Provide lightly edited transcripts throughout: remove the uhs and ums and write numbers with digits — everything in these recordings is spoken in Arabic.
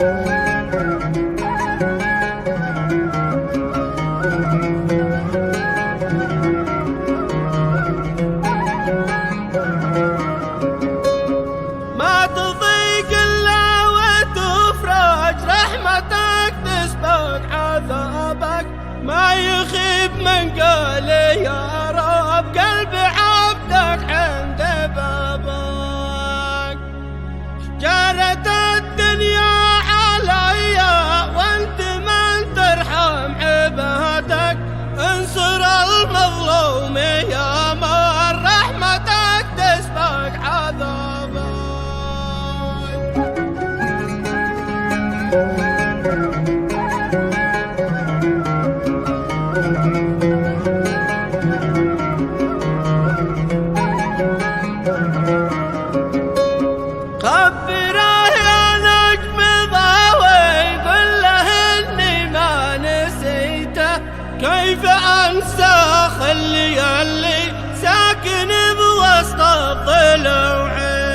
ما تضيق إلا وتفرج رحمتك تسبق عذابك، ما يخيب من قال يا رب قلب عبدك عند بابك. جارت الدنيا عليا وانت من ترحم عبادك، انصر المظلوم يا من رحمتك تسبق عذابك. خبره يا نجم ضاوي قل له اني ما نسيته، كيف انسى خلي اللي ساكن بوسط الضلوعي.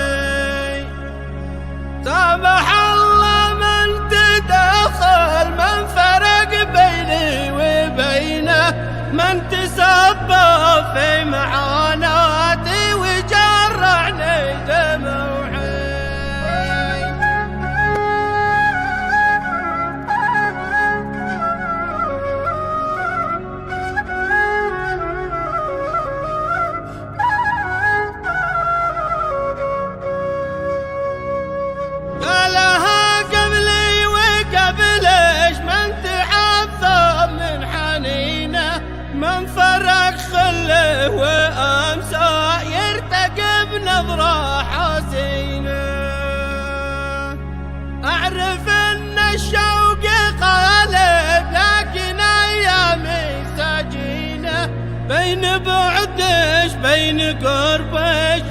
سامح الله من تدخل، من فرق بيني وبينه، من تسبب في معاناتي وجرعني دموعي. قالها قبلي وقبلش من تعذب من حنينه، من فرق خله وامسى يرتقب نظره حزينه. اعرف ان الشوق قالب لكن ايامي سجينه، بين بعدش بين قربش